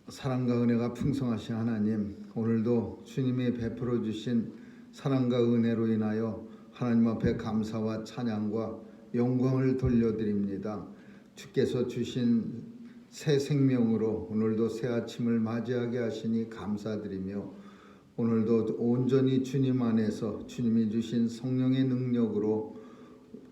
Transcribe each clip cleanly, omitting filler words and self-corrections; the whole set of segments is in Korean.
사랑과 은혜가 풍성하신 하나님, 오늘도 주님이 베풀어 주신 사랑과 은혜로 인하여 하나님 앞에 감사와 찬양과 영광을 돌려드립니다. 주께서 주신 새 생명으로 오늘도 새 아침을 맞이하게 하시니 감사드리며, 오늘도 온전히 주님 안에서 주님이 주신 성령의 능력으로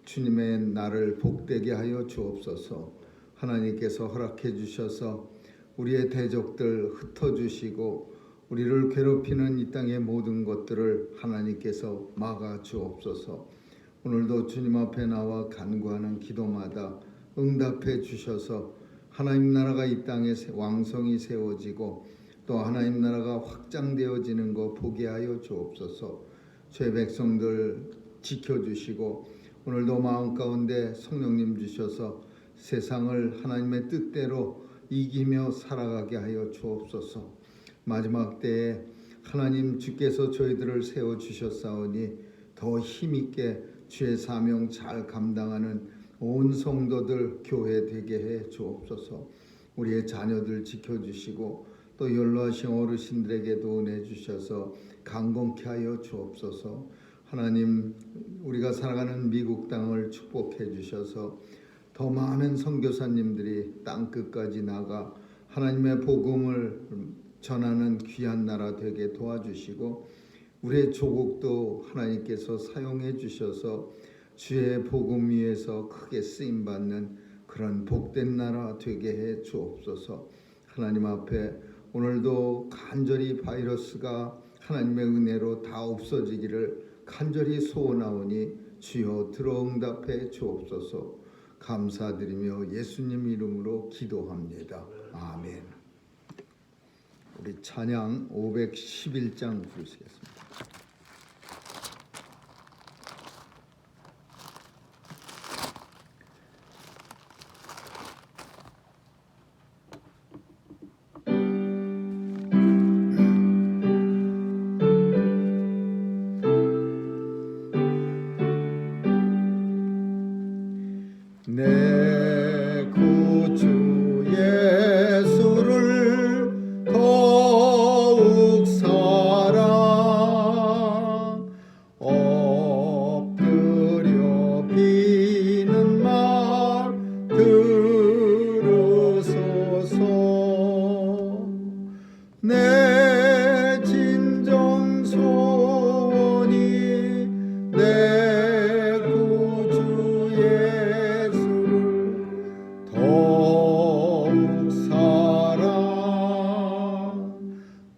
주님의 날을 복되게 하여 주옵소서. 하나님께서 허락해 주셔서 우리의 대적들 흩어주시고 우리를 괴롭히는 이 땅의 모든 것들을 하나님께서 막아 주옵소서. 오늘도 주님 앞에 나와 간구하는 기도마다 응답해 주셔서 하나님 나라가 이 땅에 왕성히 세워지고 또 하나님 나라가 확장되어지는 것 보게 하여 주옵소서. 죄 백성들 지켜주시고 오늘도 마음 가운데 성령님 주셔서 세상을 하나님의 뜻대로 이기며 살아가게 하여 주옵소서. 마지막 때에 하나님 주께서 저희들을 세워주셨사오니 더 힘있게 주의 사명 잘 감당하는 온 성도들 교회 되게 해 주옵소서. 우리의 자녀들 지켜주시고 또 연로하신 어르신들에게도 은혜 주셔서 강건케 하여 주옵소서. 하나님, 우리가 살아가는 미국 땅을 축복해 주셔서 더 많은 선교사님들이 땅끝까지 나가 하나님의 복음을 전하는 귀한 나라 되게 도와주시고, 우리의 조국도 하나님께서 사용해 주셔서 주의 복음 위에서 크게 쓰임받는 그런 복된 나라 되게 해 주옵소서. 하나님 앞에 오늘도 간절히 바이러스가 하나님의 은혜로 다 없어지기를 간절히 소원하오니 주여 들어 응답해 주옵소서. 감사드리며 예수님 이름으로 기도합니다. 아멘. 우리 찬양 511장 부르시겠습니다. 내 구주 예수를 더욱 사랑 엎드려 비는 말 들으소서. 내 진정 소원이 내 구주 예수를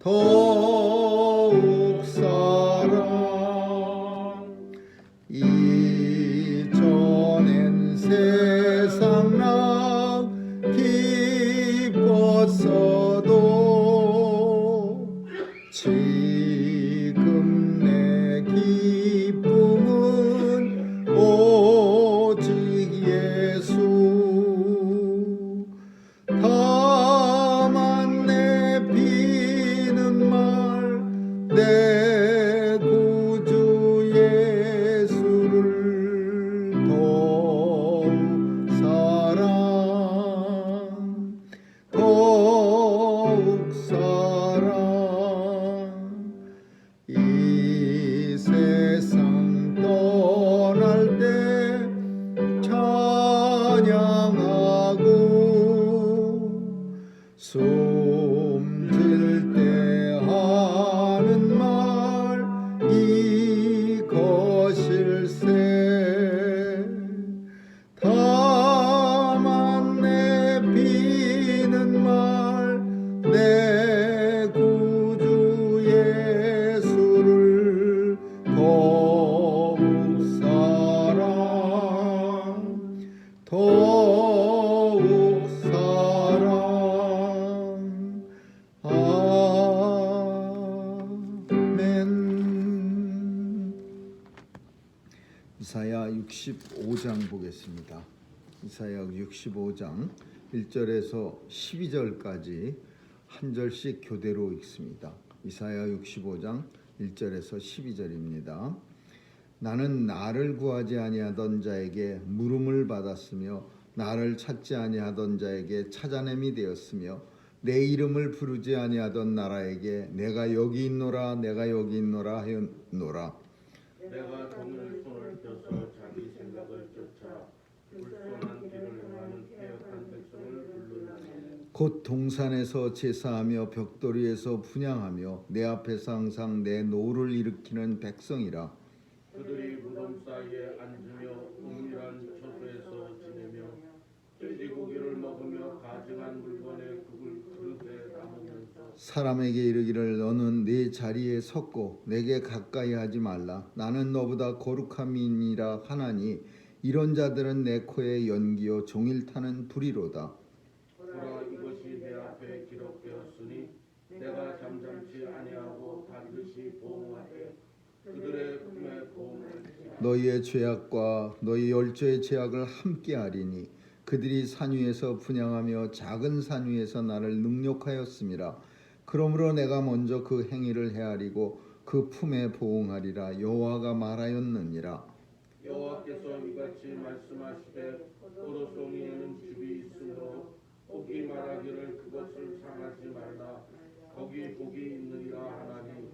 더욱 사랑 이전엔 세상 나 기뻤어도 지금 내 기쁨은 오직 예수. 다만 내 비는 말 내 구주 예수를 더욱 사랑 이 세상 떠날 때 찬양하고 숨질 때 하는 말 이것일세. 다만 내 비는 말 내 구주 예수를 더욱 사랑 아멘. 이사야 65장 보겠습니다. 이사야 65장 1절에서 12절까지 한 절씩 교대로 읽습니다. 이사야 65장 1절에서 12절입니다. 나는 나를 구하지 아니하던 자에게 물음을 받았으며 나를 찾지 아니하던 자에게 찾아냄이 되었으며 내 이름을 부르지 아니하던 나라에게 내가 여기 있노라 내가 여기 있노라 하였노라. 내가 종일 손을 펴서 자기 생각을 쫓아 불손한 길을 행하는 패역한 백성을 불렀나니 곧 동산에서 제사하며 벽돌이에서 분향하며 내 앞에서 항상 내 노를 일으키는 백성이라. 그들이 무덤 사이에 앉으며 은밀한 처소에서 지내며 돼지고기를 먹으며 가증한 물건에 그릇에 담으면서 사람에게 이르기를 너는 네 자리에 섰고 내게 가까이 하지 말라. 나는 너보다 거룩함이니라 하나니 이런 자들은 내 코에 연기요 종일 타는 불이로다. 보라 이것이 내 앞에 기록되었으니 내가 잠잠치 아니하고 반드시 보응하되 그들의 품에 보응할지라. 너희의 죄악과 너희 열조의 죄악을 함께 하리니 그들이 산 위에서 분향하며 작은 산 위에서 나를 능욕하였음이라. 그러므로 내가 먼저 그 행위를 헤아리고 그 품에 보응하리라. 여호와가 말하였느니라. 여호와께서 이같이 말씀하시되 포도송이에는 즙이 있으므로 복이 말하기를 그것을 상하지 말라. 거기 복이 있느니라 하나니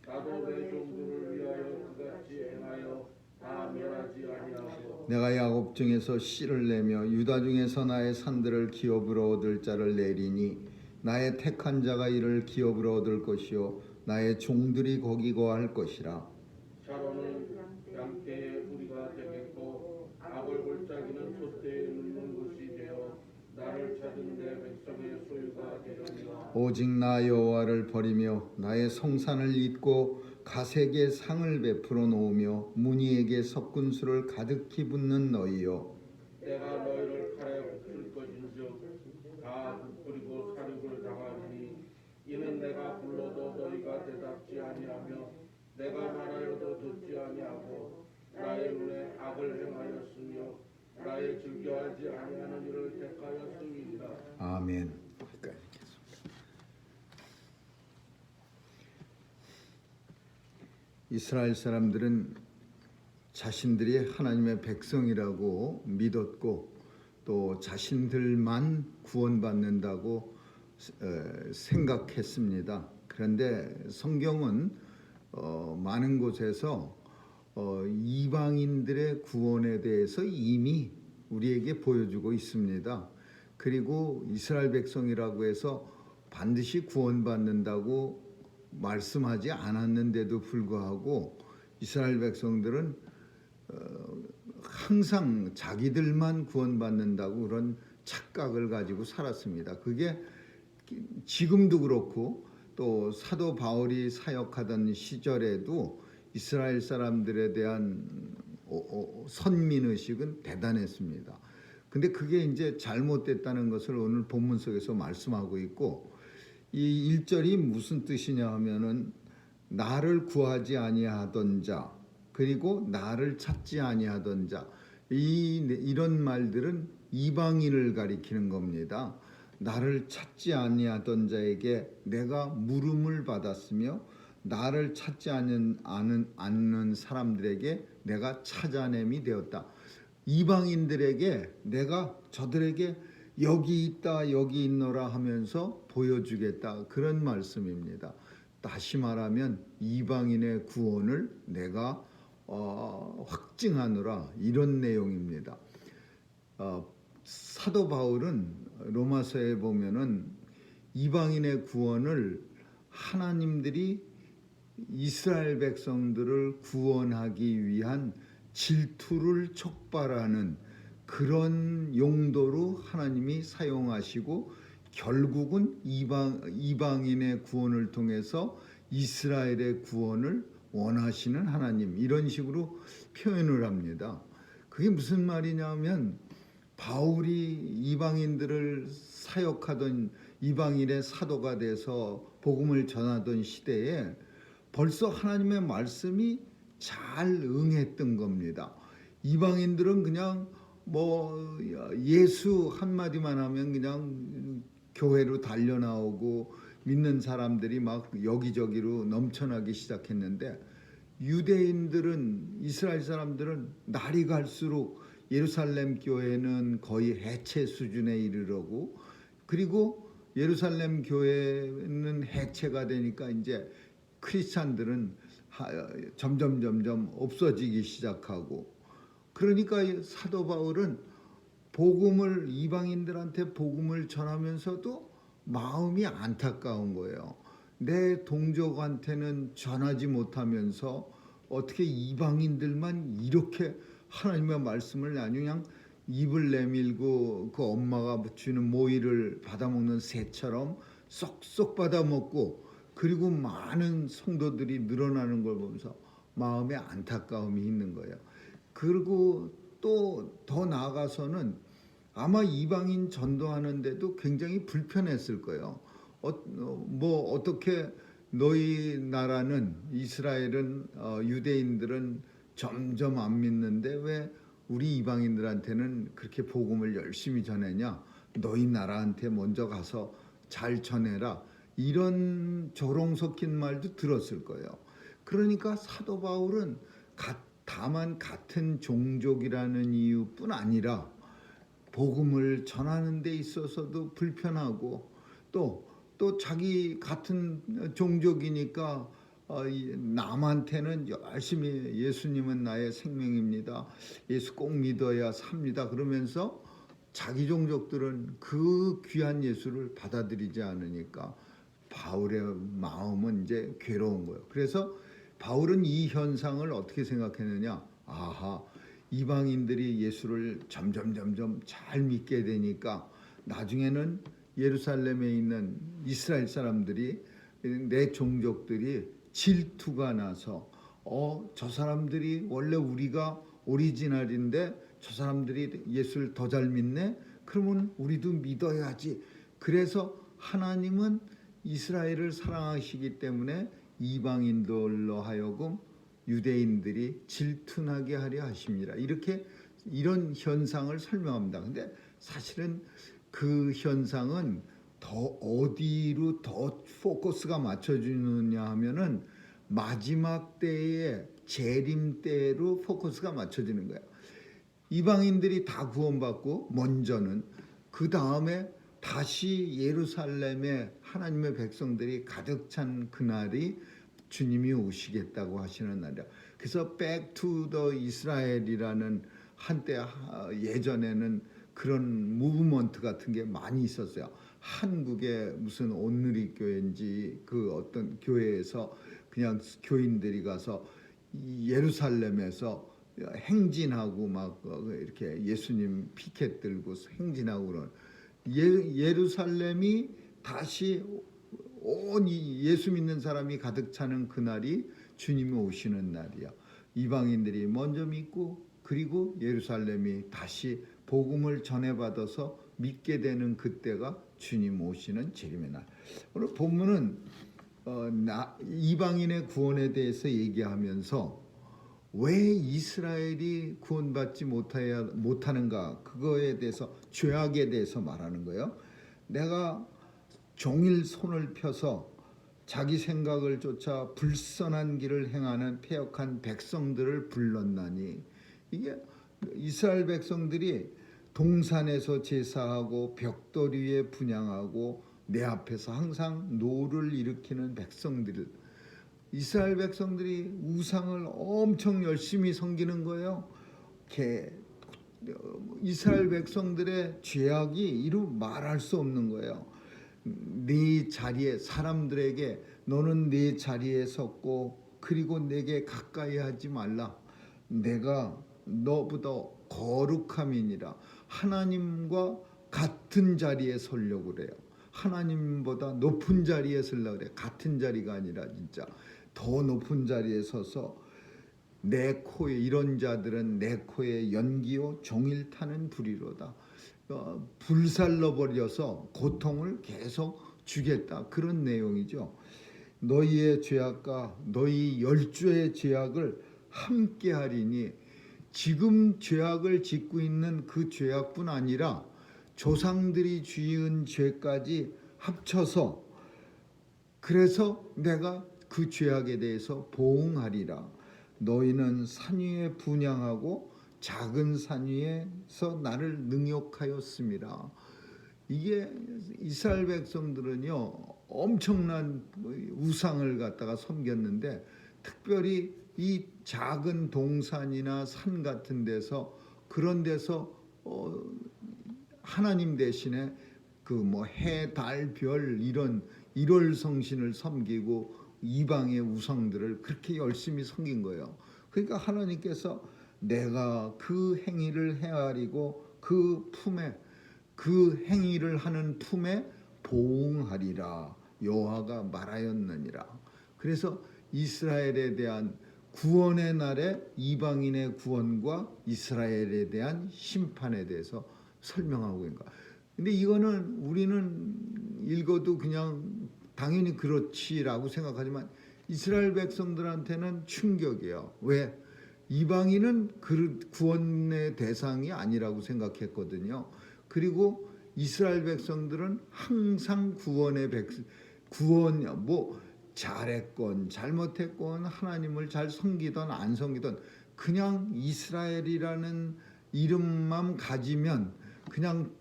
나도 내 종들을 위하여 그같이 행하여 다 멸하지 아니하고 내가 야곱 중에서 씨를 내며 유다 중에서 나의 산들을 기업으로 얻을 자를 내리니 나의 택한 자가 이를 기업으로 얻을 것이요 나의 종들이 거기 거할 것이라. 샤론은 양떼의 우리가 되겠고 악을 골짜기는 솥대에 눕는 곳이 되어 나를 찾은 내 백성의 소유가 되려니와 오직 나 여호와를 버리며 나의 성산을 잊고 가색에 상을 베풀어 놓으며 무니에게 섞은수를 가득히 붓는 너희여. 내가 너희를 칼에 붙일 것인즉 다 부풀이고 사륙을 당하리니 이는 내가 불러도 너희가 대답지 아니하며 내가 말하여도 듣지 아니하고 나의 눈에 악을 행하였으며 나의 즐겨하지 아니하는 일을 택하였음이니라. 아멘. 이스라엘 사람들은 자신들이 하나님의 백성이라고 믿었고 또 자신들만 구원받는다고 생각했습니다. 그런데 성경은 많은 곳에서 이방인들의 구원에 대해서 이미 우리에게 보여주고 있습니다. 그리고 이스라엘 백성이라고 해서 반드시 구원받는다고 말씀하지 않았는데도 불구하고 이스라엘 백성들은 항상 자기들만 구원받는다고 그런 착각을 가지고 살았습니다. 그게 지금도 그렇고 또 사도 바울이 사역하던 시절에도 이스라엘 사람들에 대한 선민의식은 대단했습니다. 근데 그게 이제 잘못됐다는 것을 오늘 본문 속에서 말씀하고 있고, 이 1절이 무슨 뜻이냐 하면은 나를 구하지 아니하던 자 그리고 나를 찾지 아니하던 자, 이런 말들은 이방인을 가리키는 겁니다. 나를 찾지 아니하던 자에게 내가 물음을 받았으며 나를 찾지 않는 사람들에게 내가 찾아냄이 되었다. 이방인들에게 내가 저들에게 여기 있다 여기 있노라 하면서 보여주겠다, 그런 말씀입니다. 다시 말하면 이방인의 구원을 내가 확증하노라, 이런 내용입니다. 사도 바울은 로마서에 보면은 이방인의 구원을 하나님들이 이스라엘 백성들을 구원하기 위한 질투를 촉발하는 그런 용도로 하나님이 사용하시고 결국은 이방인의 구원을 통해서 이스라엘의 구원을 원하시는 하나님, 이런 식으로 표현을 합니다. 그게 무슨 말이냐면 바울이 이방인들을 사역하던 이방인의 사도가 돼서 복음을 전하던 시대에 벌써 하나님의 말씀이 잘 응했던 겁니다. 이방인들은 그냥 예수 한마디만 하면 그냥 교회로 달려나오고 믿는 사람들이 막 여기저기로 넘쳐나기 시작했는데, 유대인들은, 이스라엘 사람들은 날이 갈수록 예루살렘 교회는 거의 해체 수준에 이르러고, 그리고 예루살렘 교회는 해체가 되니까 이제 크리스찬들은 점점 없어지기 시작하고, 그러니까 사도 바울은 복음을 이방인들한테 복음을 전하면서도 마음이 안타까운 거예요. 내 동족한테는 전하지 못하면서 어떻게 이방인들만 이렇게 하나님의 말씀을 아주 그냥 입을 내밀고 그 엄마가 주는 모이를 받아먹는 새처럼 쏙쏙 받아먹고, 그리고 많은 성도들이 늘어나는 걸 보면서 마음에 안타까움이 있는 거예요. 그리고 또 더 나아가서는 아마 이방인 전도하는데도 굉장히 불편했을 거예요. 뭐 어떻게 너희 나라는 이스라엘은 유대인들은 점점 안 믿는데 왜 우리 이방인들한테는 그렇게 복음을 열심히 전하냐? 너희 나라한테 먼저 가서 잘 전해라. 이런 조롱 섞인 말도 들었을 거예요. 그러니까 사도 바울은 다만 같은 종족이라는 이유뿐 아니라 복음을 전하는 데 있어서도 불편하고, 또 자기 같은 종족이니까 남한테는 열심히 예수님은 나의 생명입니다, 예수 꼭 믿어야 삽니다 그러면서 자기 종족들은 그 귀한 예수를 받아들이지 않으니까 바울의 마음은 이제 괴로운 거예요. 그래서 바울은 이 현상을 어떻게 생각했느냐? 아하, 이방인들이 예수를 점점 잘 믿게 되니까 나중에는 예루살렘에 있는 이스라엘 사람들이, 내 종족들이 질투가 나서 저 사람들이 원래 우리가 오리지널인데 저 사람들이 예수를 더 잘 믿네? 그러면 우리도 믿어야지. 그래서 하나님은 이스라엘을 사랑하시기 때문에 이방인들로 하여금 유대인들이 질투나게 하려 하십니다. 이런 현상을 설명합니다. 근데 사실은 그 현상은 어디로 더 포커스가 맞춰지느냐 하면은 마지막 때의 재림 때로 포커스가 맞춰지는 거예요. 이방인들이 다 구원받고 먼저는, 그 다음에 다시 예루살렘에 하나님의 백성들이 가득 찬 그날이 주님이 오시겠다고 하시는 날이야. 그래서 Back to the Israel이라는 한때 예전에는 그런 무브먼트 같은 게 많이 있었어요. 한국의 무슨 온누리 교회인지 그 어떤 교회에서 그냥 교인들이 가서 예루살렘에서 행진하고 막 이렇게 예수님 피켓 들고 행진하고 그런, 예루살렘이 다시 온 예수 믿는 사람이 가득 차는 그날이 주님이 오시는 날이야. 이방인들이 먼저 믿고 그리고 예루살렘이 다시 복음을 전해받아서 믿게 되는 그때가 주님 오시는 재림의 날. 오늘 본문은 이방인의 구원에 대해서 얘기하면서 왜 이스라엘이 구원받지 못하는가, 그거에 대해서, 죄악에 대해서 말하는 거예요. 내가 종일 손을 펴서 자기 생각을 쫓아 불선한 길을 행하는 패역한 백성들을 불렀나니, 이게 이스라엘 백성들이 동산에서 제사하고 벽돌 위에 분향하고 내 앞에서 항상 노를 일으키는 백성들, 이스라엘 백성들이 우상을 엄청 열심히 섬기는 거예요. 이스라엘 백성들의 죄악이 이루 말할 수 없는 거예요. 네 자리에, 사람들에게 너는 네 자리에 섰고 그리고 내게 가까이 하지 말라, 내가 너보다 거룩함이니라. 하나님과 같은 자리에 서려고 그래요. 하나님보다 높은 자리에 서려고 그래. 같은 자리가 아니라 진짜 더 높은 자리에 서서 내 코에, 이런 자들은 내 코에 연기요 종일 타는 불이로다. 불살러 버려서 고통을 계속 주겠다, 그런 내용이죠. 너희의 죄악과 너희 열조의 죄악을 함께 하리니, 지금 죄악을 짓고 있는 그 죄악뿐 아니라 조상들이 지은 죄까지 합쳐서, 그래서 내가 그 죄악에 대해서 보응하리라. 너희는 산 위에 분향하고 작은 산 위에서 나를 능욕하였습니다. 이게 이스라엘 백성들은요 엄청난 우상을 갖다가 섬겼는데 특별히 이 작은 동산이나 산 같은 데서 그런 데서 하나님 대신에 그 뭐 해, 달, 별 이런 일월 성신을 섬기고 이방의 우상들을 그렇게 열심히 섬긴 거예요. 그러니까 하나님께서 내가 그 행위를 헤아리고 그 품에 그 행위를 하는 품에 보응하리라 여호와가 말하였느니라. 그래서 이스라엘에 대한 구원의 날에 이방인의 구원과 이스라엘에 대한 심판에 대해서 설명하고 있는 거야. 근데 이거는 우리는 읽어도 그냥 당연히 그렇지라고 생각하지만 이스라엘 백성들한테는 충격이에요. 왜? 이방인은 그 구원의 대상이 아니라고 생각했거든요. 그리고 이스라엘 백성들은 항상 구원 뭐 잘했건 잘못했건 하나님을 잘 섬기던 안 섬기던 그냥 이스라엘이라는 이름만 가지면 그냥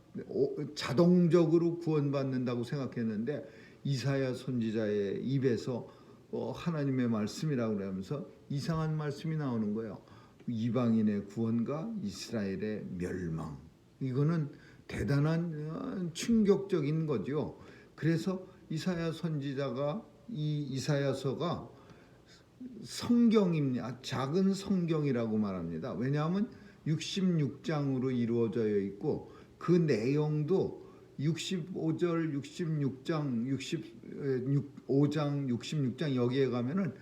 자동적으로 구원받는다고 생각했는데 이사야 선지자의 입에서 하나님의 말씀이라고 그러면서 이상한 말씀이 나오는 거예요. 이방인의 구원과 이스라엘의 멸망. 이거는 대단한 충격적인 거죠. 그래서 이사야 선지자가 이 이사야서가 성경입니다. 작은 성경이라고 말합니다. 왜냐하면 66장으로 이루어져 있고 그 내용도 65절, 66장, 65장, 66장 여기에 가면은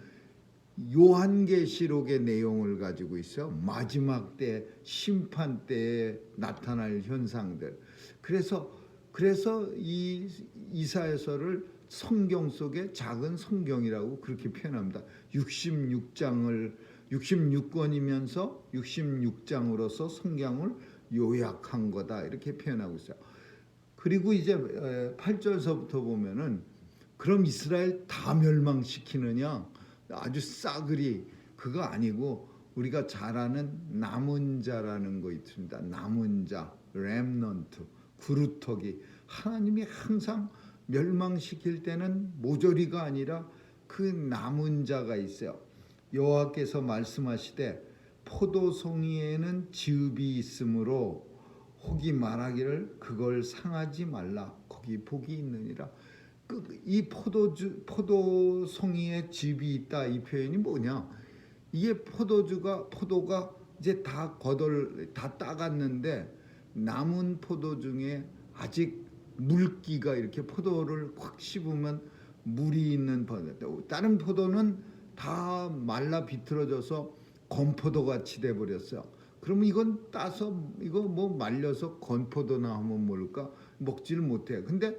요한계시록의 내용을 가지고 있어요. 마지막 때 심판 때에 나타날 현상들. 그래서 이 이사야서를 성경 속의 작은 성경이라고 그렇게 표현합니다. 66권이면서 66장으로서 성경을 요약한 거다 이렇게 표현하고 있어요. 그리고 이제 8절서부터 보면은 그럼 이스라엘 다 멸망시키느냐? 아주 싸그리 그거 아니고 우리가 잘 아는 남은 자라는 거 있습니다. 남은 자, 렘넌트, 구루터기. 하나님이 항상 멸망시킬 때는 모조리가 아니라 그 남은 자가 있어요. 여호와께서 말씀하시되 포도송이에는 즙이 있으므로 혹이 말하기를 그걸 상하지 말라. 거기 복이 있느니라. 이 포도송이에 즙이 있다 이 표현이 뭐냐? 이게 포도가 이제 다 따갔는데 남은 포도 중에 아직 물기가 이렇게 포도를 확 씹으면 물이 있는 포도. 다른 포도는 다 말라 비틀어져서 건포도 같이 돼 버렸어요. 그러면 이건 따서 이거 뭐 말려서 건포도나 하면 뭘까? 먹지를 못해. 근데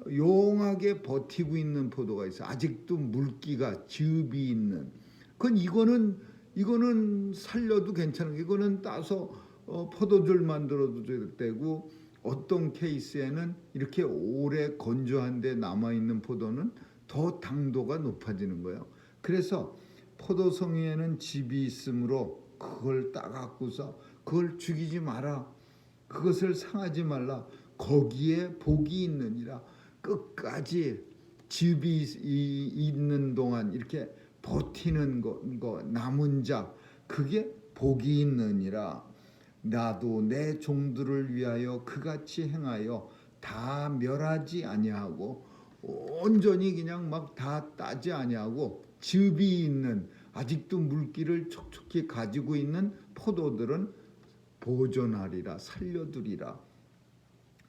용하게 버티고 있는 포도가 있어. 아직도 물기가 즙이 있는. 그건 이거는 살려도 괜찮은. 이거는 따서 포도주를 만들어도 되고 어떤 케이스에는 이렇게 오래 건조한데 남아 있는 포도는 더 당도가 높아지는 거예요. 그래서 포도송이에는 즙이 있으므로 그걸 따갖고서 그걸 죽이지 마라. 그것을 상하지 말라. 거기에 복이 있느니라. 끝까지 즙이 있는 동안 이렇게 버티는 거 남은 자 그게 복이 있느니라. 나도 내 종들을 위하여 그같이 행하여 다 멸하지 아니하고 온전히 그냥 막 다 따지 아니하고 즙이 있는 아직도 물기를 촉촉히 가지고 있는 포도들은 보존하리라 살려두리라.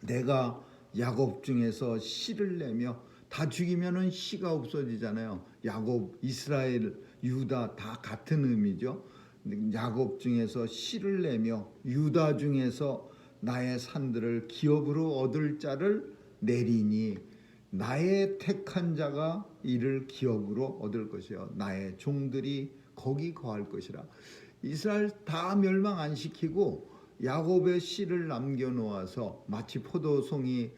내가 야곱 중에서 씨를 내며 다 죽이면은 씨가 없어지잖아요. 야곱, 이스라엘, 유다 다 같은 의미죠. 야곱 중에서 씨를 내며 유다 중에서 나의 산들을 기업으로 얻을 자를 내리니 나의 택한 자가 이를 기업으로 얻을 것이요 나의 종들이 거기 거할 것이라. 이스라엘 다 멸망 안 시키고 야곱의 씨를 남겨놓아서 마치 포도송이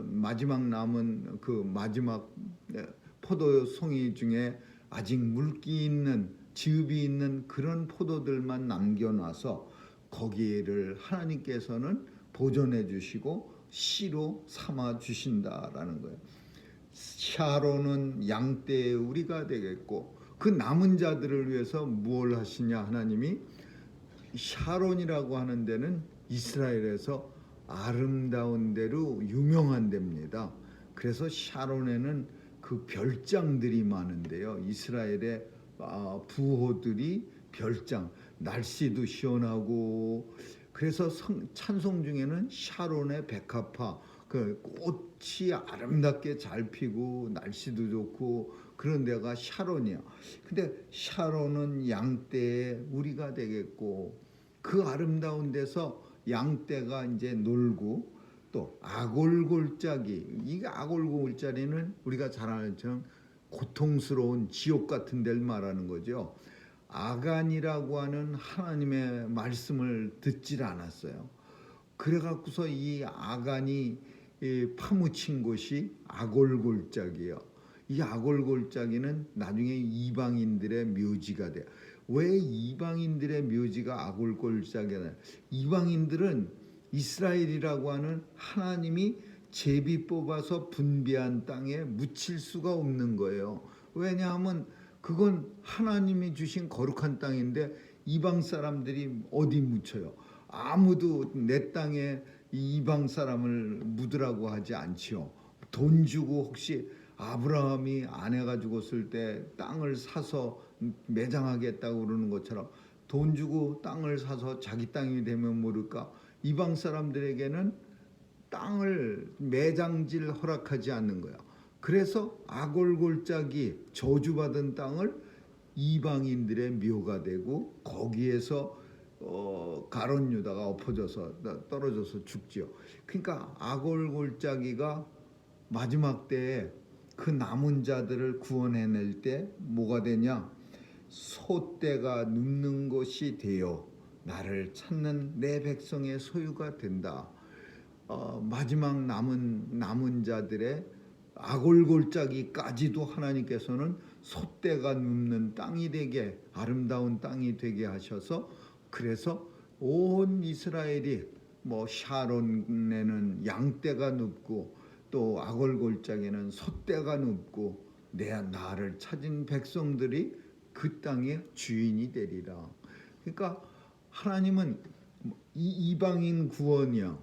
마지막 남은 그 마지막 포도송이 중에 아직 물기 있는 즙이 있는 그런 포도들만 남겨놔서 거기를 하나님께서는 보존해 주시고 씨로 삼아 주신다라는 거예요. 샤론은 양떼의 우리가 되겠고 그 남은 자들을 위해서 무엇을 하시냐 하나님이 샤론이라고 하는 데는 이스라엘에서 아름다운 데로 유명한 데입니다. 그래서 샤론에는 그 별장들이 많은데요. 이스라엘의 부호들이 별장, 날씨도 시원하고 그래서 찬송 중에는 샤론의 백합화, 그 꽃이 아름답게 잘 피고 날씨도 좋고 그런 데가 샤론이야. 근데 샤론은 양떼의 우리가 되겠고 그 아름다운 데서 양떼가 이제 놀고 또 아골골짜기, 이 아골골짜기는 우리가 잘 아는 것처럼 고통스러운 지옥 같은 데를 말하는 거죠. 아간이라고 하는 하나님의 말씀을 듣질 않았어요. 그래갖고서 이 아간이 파묻힌 곳이 아골골짜기예요. 이 아골골짜기는 나중에 이방인들의 묘지가 돼요. 왜 이방인들의 묘지가 아골골짜기냐? 이방인들은 이스라엘이라고 하는 하나님이 제비 뽑아서 분비한 땅에 묻힐 수가 없는 거예요. 왜냐하면 그건 하나님이 주신 거룩한 땅인데 이방 사람들이 어디 묻혀요? 아무도 내 땅에 이방 사람을 묻으라고 하지 않지요. 돈 주고 혹시 아브라함이 아내가 죽었을 때 땅을 사서 매장하겠다고 그러는 것처럼 돈 주고 땅을 사서 자기 땅이 되면 모를까? 이방 사람들에게는 땅을 매장질 허락하지 않는 거야. 그래서 아골골짜기 저주받은 땅을 이방인들의 묘가 되고 거기에서 가론 유다가 엎어져서 떨어져서 죽지요. 그러니까 아골골짜기가 마지막 때에 그 남은 자들을 구원해낼 때 뭐가 되냐? 소떼가 눕는 곳이 되어 나를 찾는 내 백성의 소유가 된다. 마지막 남은 자들의 아골골짜기까지도 하나님께서는 소떼가 눕는 땅이 되게 아름다운 땅이 되게 하셔서 그래서 온 이스라엘이 뭐 샤론에는 양떼가 눕고 또 아골골짜기에는 소떼가 눕고 나를 찾은 백성들이 그 땅의 주인이 되리라. 그러니까 하나님은 이방인 구원이야.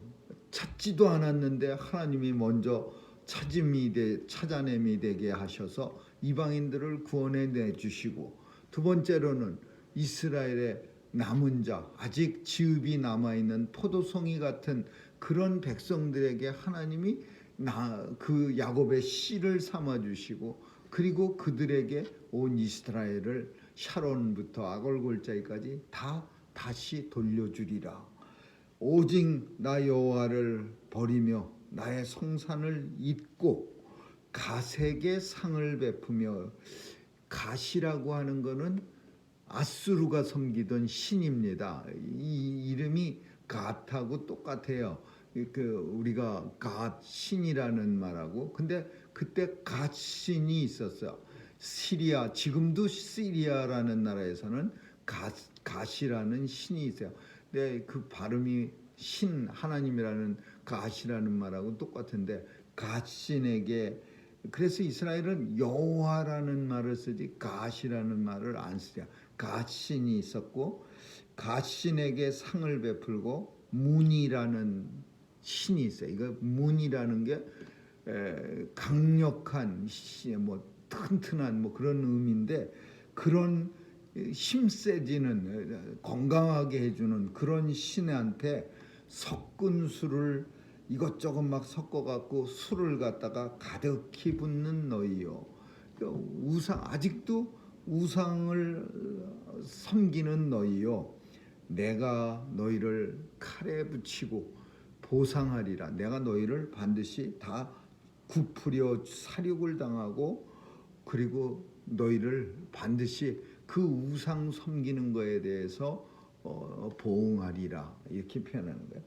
찾지도 않았는데 하나님이 먼저 찾아냄이 되게 하셔서 이방인들을 구원해 내주시고 두 번째로는 이스라엘의 남은 자 아직 지읍이 남아있는 포도송이 같은 그런 백성들에게 하나님이 그 야곱의 씨를 삼아주시고 그리고 그들에게 온 이스라엘을 샤론부터 아골골짜기까지 다시 돌려주리라. 오직 나 여호와를 버리며 나의 성산을 잊고 가색의 상을 베푸며 가시라고 하는 것은 아수르가 섬기던 신입니다. 이 이름이 갓하고 똑같아요. 우리가 갓 신이라는 말하고 근데 그때 갓 신이 있었어요. 시리아 지금도 시리아라는 나라에서는 갓이라는 신이 있어요. 근데 그 발음이 신 하나님이라는 갓이라는 말하고 똑같은데 갓신에게 그래서 이스라엘은 여호와라는 말을 쓰지 갓이라는 말을 안 쓰죠. 갓신이 있었고 갓신에게 상을 베풀고 문이라는 신이 있어요. 이거 문이라는 게 강력한 뭐 튼튼한 뭐 그런 의미인데 그런 힘세지는 건강하게 해주는 그런 신한테 섞은 술을 이것저것 막 섞어갖고 술을 갖다가 가득히 붓는 너희요. 아직도 우상을 섬기는 너희요. 내가 너희를 칼에 붙이고 보상하리라. 내가 너희를 반드시 다 굽으려 사륙을 당하고 그리고 너희를 반드시 그 우상 섬기는 거에 대해서 보응하리라. 이렇게 표현하는 거예요.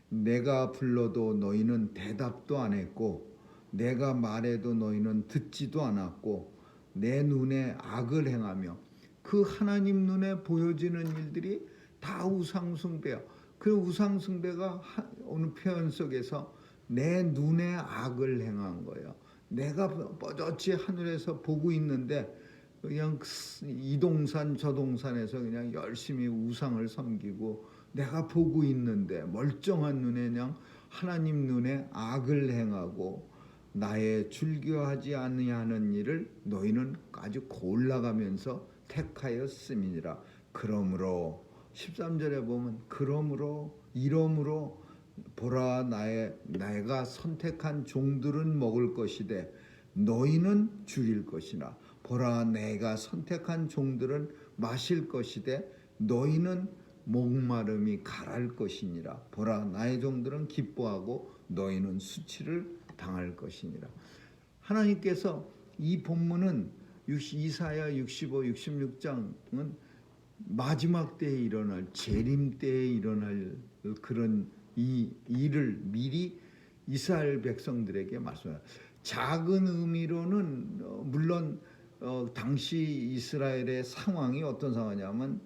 내가 불러도 너희는 대답도 안 했고 내가 말해도 너희는 듣지도 않았고 내 눈에 악을 행하며 그 하나님 눈에 보여지는 일들이 다 우상 숭배야. 그 우상 숭배가 어느 표현 속에서 내 눈에 악을 행한 거예요. 내가 뻗어치 하늘에서 보고 있는데 그냥 이 동산 저 동산에서 그냥 열심히 우상을 섬기고 내가 보고 있는데 멀쩡한 눈에 그냥 하나님 눈에 악을 행하고 나의 즐겨하지 아니하는 일을 너희는 아주 골라가면서 택하였음이니라. 그러므로 13절에 보면 그러므로 이러므로 보라 내가 선택한 종들은 먹을 것이되 너희는 줄일 것이나 보라 내가 선택한 종들은 마실 것이되 너희는 목마름이 가랄 것이니라. 보라 나의 종들은 기뻐하고 너희는 수치를 당할 것이니라. 하나님께서 이 본문은 이사야 65, 66장은 마지막 때에 일어날 재림 때에 일어날 그런 이 일을 미리 이스라엘 백성들에게 말씀해요. 작은 의미로는 물론 당시 이스라엘의 상황이 어떤 상황이냐면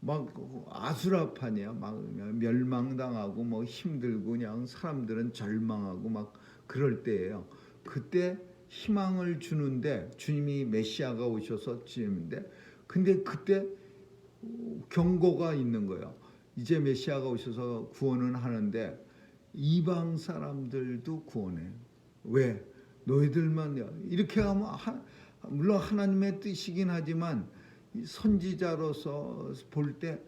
막 아수라판이야. 막 멸망당하고 뭐 힘들고 그냥 사람들은 절망하고 막 그럴 때예요. 그때 희망을 주는데 주님이 메시아가 오셔서 주님인데 근데 그때 경고가 있는 거예요. 이제 메시아가 오셔서 구원은 하는데 이방 사람들도 구원해. 왜? 너희들만 이렇게 하면 물론 하나님의 뜻이긴 하지만 선지자로서 볼 때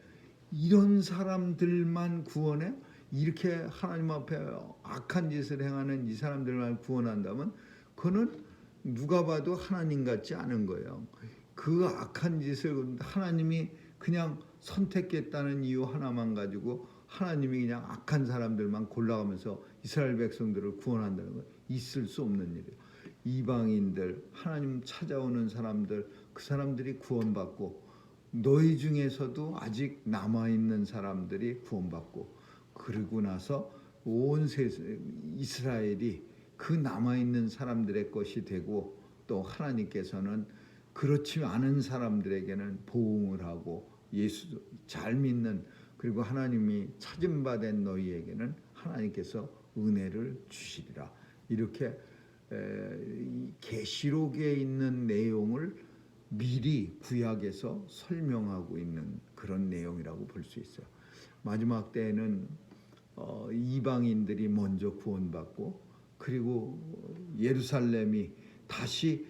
이런 사람들만 구원해? 이렇게 하나님 앞에 악한 짓을 행하는 이 사람들만 구원한다면 그는 누가 봐도 하나님 같지 않은 거예요. 그 악한 짓을 하나님이 그냥 선택했다는 이유 하나만 가지고 하나님이 그냥 악한 사람들만 골라가면서 이스라엘 백성들을 구원한다는 건 있을 수 없는 일이에요. 이방인들, 하나님 찾아오는 사람들, 그 사람들이 구원받고 너희 중에서도 아직 남아있는 사람들이 구원받고 그러고 나서 온 이스라엘이 그 남아있는 사람들의 것이 되고 또 하나님께서는 그렇지 않은 사람들에게는 보응을 하고 예수 잘 믿는 그리고 하나님이 찾은 바 된 너희에게는 하나님께서 은혜를 주시리라. 이렇게 계시록에 있는 내용을 미리 구약에서 설명하고 있는 그런 내용이라고 볼 수 있어요. 마지막 때에는 이방인들이 먼저 구원받고 그리고 예루살렘이 다시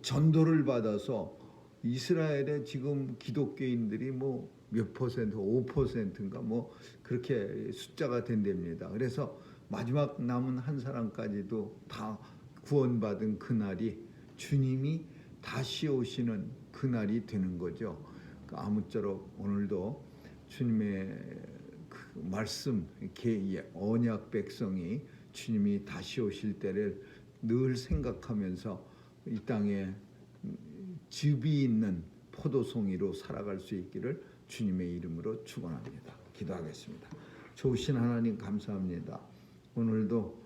전도를 받아서 이스라엘의 지금 기독교인들이 뭐 몇 퍼센트, 5%인가 뭐 그렇게 숫자가 된답니다. 그래서 마지막 남은 한 사람까지도 다 구원받은 그날이 주님이 다시 오시는 그날이 되는 거죠. 아무쪼록 오늘도 주님의 그 말씀, 언약 백성이 주님이 다시 오실 때를 늘 생각하면서 이 땅에 즙이 있는 포도송이로 살아갈 수 있기를 주님의 이름으로 축원합니다. 기도하겠습니다. 좋으신 하나님 감사합니다. 오늘도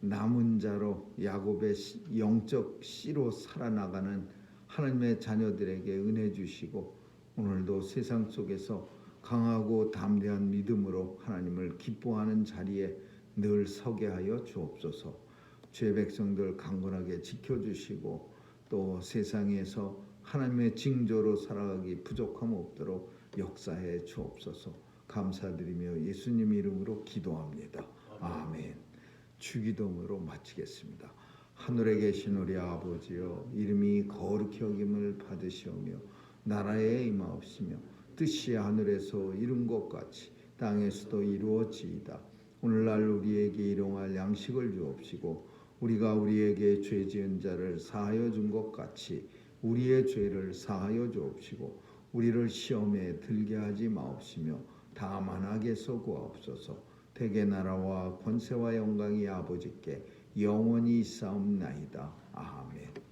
남은 자로 야곱의 영적 씨로 살아나가는 하나님의 자녀들에게 은혜 주시고 오늘도 세상 속에서 강하고 담대한 믿음으로 하나님을 기뻐하는 자리에 늘 서게 하여 주옵소서. 죄 백성들 강건하게 지켜주시고 또 세상에서 하나님의 징조로 살아가기 부족함 없도록 역사해 주옵소서. 감사드리며 예수님 이름으로 기도합니다. 아멘. 주기도문으로 마치겠습니다. 하늘에 계신 우리 아버지여 이름이 거룩히 여김을 받으시오며 나라에 임하옵시며 뜻이 하늘에서 이룬 것 같이 땅에서도 이루어지이다. 오늘날 우리에게 일용할 양식을 주옵시고 우리가 우리에게 죄 지은 자를 사하여 준 것 같이 우리의 죄를 사하여 주옵시고 우리를 시험에 들게 하지 마옵시며 다만 악에서 구하옵소서. 대개 나라와 권세와 영광이 아버지께 영원히 있사옵나이다. 아멘.